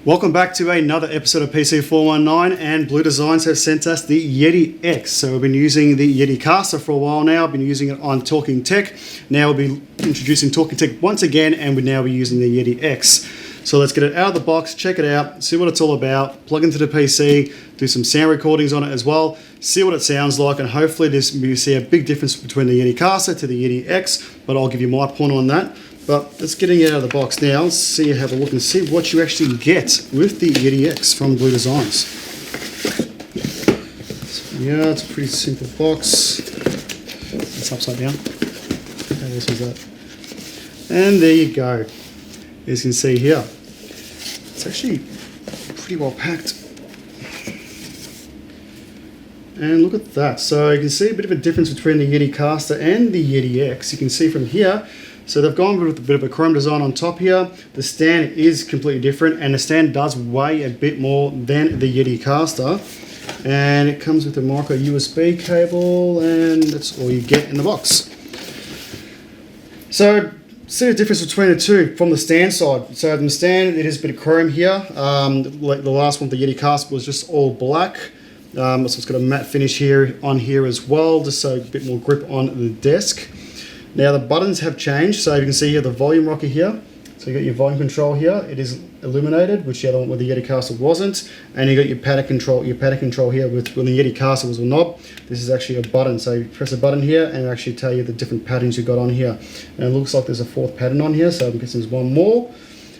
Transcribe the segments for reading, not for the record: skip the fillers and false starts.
Welcome back to another episode of PC 419, and Blue Designs have sent us the Yeti X. So we've been using the Yeti Caster for a while now. I've been using it on Talking Tech. Now we'll be introducing Talking Tech once again, and we'll now be using the Yeti X. So let's get it out of the box, check it out, see what it's all about, plug into the PC, do some sound recordings on it as well, see what it sounds like, and hopefully you see a big difference between the Yeti Caster to the Yeti X, but I'll give you my point on that. But let's get it out of the box now, have a look and see what you actually get with the Yeti X from Blue Designs. So, yeah, it's a pretty simple box. It's upside down. Okay, this is that. And there you go. As you can see here, it's actually pretty well packed. And look at that. So you can see a bit of a difference between the Yeti Caster and the Yeti X. You can see from here, so they've gone with a bit of a chrome design on top here. The stand is completely different, and the stand does weigh a bit more than the Yeti Caster. And it comes with a micro USB cable, and that's all you get in the box. So see the difference between the two from the stand side. So from the stand, it is a bit of chrome here. Like the last one, the Yeti Caster was just all black. So it's got a matte finish here as well, just so a bit more grip on the desk. Now the buttons have changed, so you can see here the volume rocker here. So you got your volume control here. It is illuminated, which the other one with the Yeti Caster wasn't. And you got your paddock control. Your paddock control here, when the Yeti Caster was a knob, this is actually a button. So you press a button here, and it'll actually tell you the different patterns you got on here. And it looks like there's a fourth pattern on here, so I'm guessing there's one more.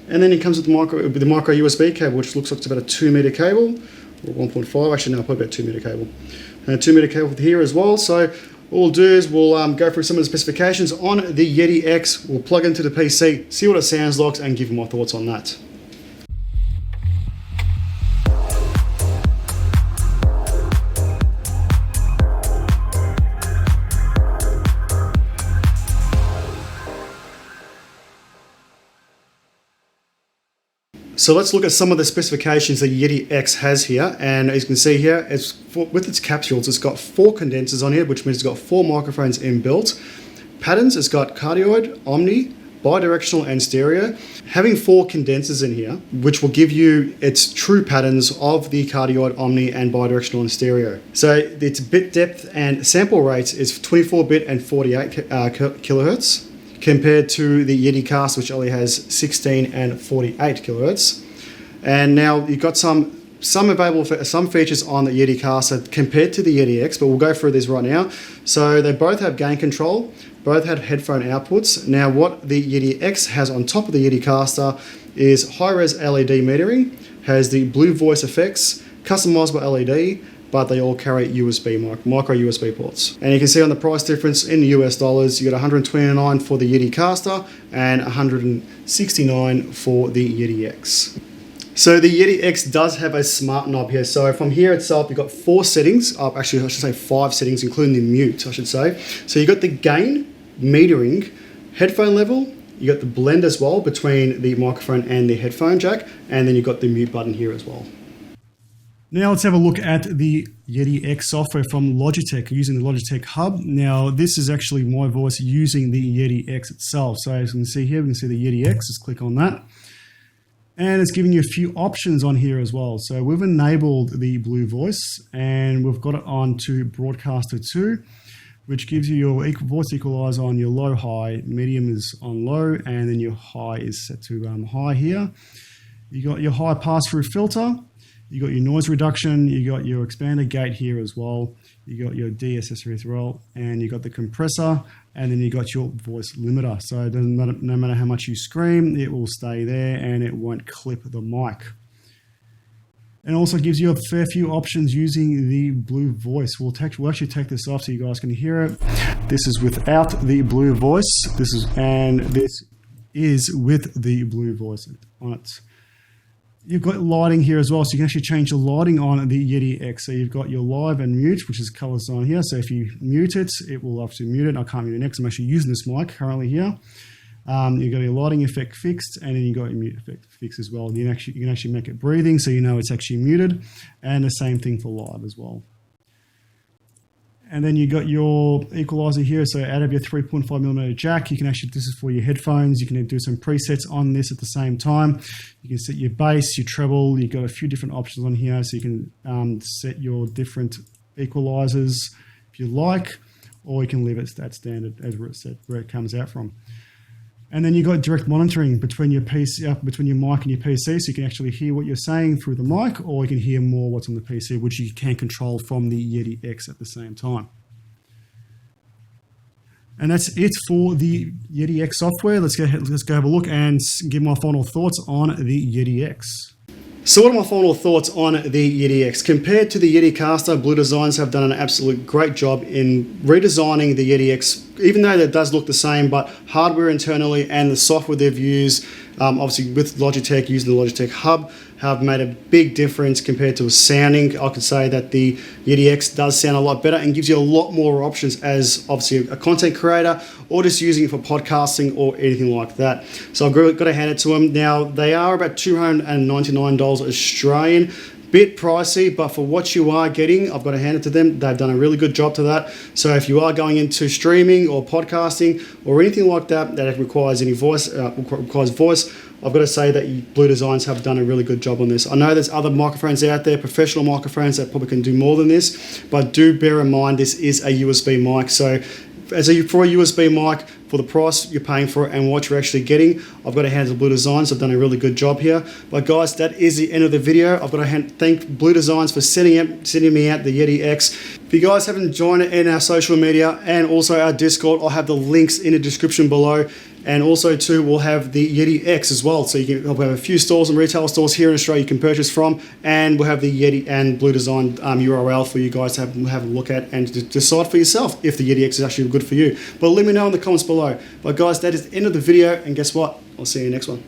And then it comes with the micro USB cable, which looks like it's about a 2 meter cable, or 1.5. Actually, no, probably about 2 meter cable. And a 2 meter cable here as well. So all we'll do is we'll go through some of the specifications on the Yeti X. We'll plug into the PC, see what it sounds like, and give you my thoughts on that. So let's look at some of the specifications that Yeti X has here, and as you can see here, with its capsules, it's got 4 condensers on here, which means it's got 4 microphones inbuilt. Patterns, it's got cardioid, omni, bidirectional and stereo. Having 4 condensers in here, which will give you its true patterns of the cardioid, omni and bidirectional and stereo. So its bit depth and sample rates is 24-bit and 48 kilohertz. Compared to the Yeti Caster, which only has 16 and 48 kilohertz. And now you've got some features on the Yeti Caster compared to the Yeti X, but we'll go through this right now. So they both have gain control, both have headphone outputs. Now what the Yeti X has on top of the Yeti Caster is high-res LED metering, has the Blue Voice effects, customizable LED, but they all carry micro USB ports. And you can see on the price difference in US dollars, you got $129 for the Yeti Caster and $169 for the Yeti X. So the Yeti X does have a smart knob here. So from here itself, you've got 4 settings, actually I should say 5 settings, including the mute, I should say. So you got the gain, metering, headphone level, you got the blend as well between the microphone and the headphone jack, and then you've got the mute button here as well. Now let's have a look at the Yeti X software from Logitech, using the Logitech Hub. Now this is actually my voice using the Yeti X itself. So as you can see here, we can see the Yeti X, let's click on that. And it's giving you a few options on here as well. So we've enabled the Blue Voice, and we've got it on to Broadcaster 2, which gives you your voice equalizer on your low, high, medium is on low, and then your high is set to high here. You got your high pass-through filter. You got your noise reduction, you got your expander gate here as well, you got your DSS as well, and you got the compressor, and then you got your voice limiter. So it doesn't matter, no matter how much you scream, it will stay there and it won't clip the mic. And also gives you a fair few options using the Blue Voice. We'll actually take this off so you guys can hear it. This is without the Blue Voice. This is with the Blue Voice on it. You've got lighting here as well, so you can actually change the lighting on the Yeti X. So you've got your live and mute, which is colors on here. So if you mute it, it will obviously mute it. I can't mute it next. I'm actually using this mic currently here. You've got your lighting effect fixed, and then you've got your mute effect fixed as well. You can actually make it breathing, so you know it's actually muted. And the same thing for live as well. And then you got your equalizer here. So out of your 3.5mm jack, you can actually, this is for your headphones. You can do some presets on this at the same time. You can set your bass, your treble. You've got a few different options on here. So you can set your different equalizers if you like, or you can leave it at standard as where it comes out from. And then you've got direct monitoring between your PC, between your mic and your PC, so you can actually hear what you're saying through the mic, or you can hear more what's on the PC, which you can control from the Yeti X at the same time. And that's it for the Yeti X software. Let's go have a look and give my final thoughts on the Yeti X. So what are my final thoughts on the Yeti X? Compared to the Yeti Caster, Blue Designs have done an absolute great job in redesigning the Yeti X, even though it does look the same, but hardware internally and the software they've used, obviously with Logitech, using the Logitech Hub, have made a big difference compared to sounding. I could say that the Yeti X does sound a lot better and gives you a lot more options as obviously a content creator, or just using it for podcasting or anything like that. So I've got to hand it to them. Now, they are about $299 Australian. Bit pricey, but for what you are getting, I've got to hand it to them. They've done a really good job to that. So if you are going into streaming or podcasting or anything like that that requires any voice, I've got to say that Blue Designs have done a really good job on this. I know there's other microphones out there, professional microphones that probably can do more than this, but do bear in mind this is a USB mic. So for a USB mic, for the price you're paying for it and what you're actually getting, I've got to hand it to Blue Designs. They've done a really good job here. But guys, that is the end of the video. I've got to thank Blue Designs for sending me out the Yeti X. If you guys haven't joined it in our social media and also our Discord, I'll have the links in the description below. And also too, we'll have the Yeti X as well. So we'll have a few stores and retail stores here in Australia you can purchase from, and we'll have the Yeti and Blue Design URL for you guys to have a look at and to decide for yourself if the Yeti X is actually good for you. But let me know in the comments below. But guys, that is the end of the video, and guess what? I'll see you in the next one.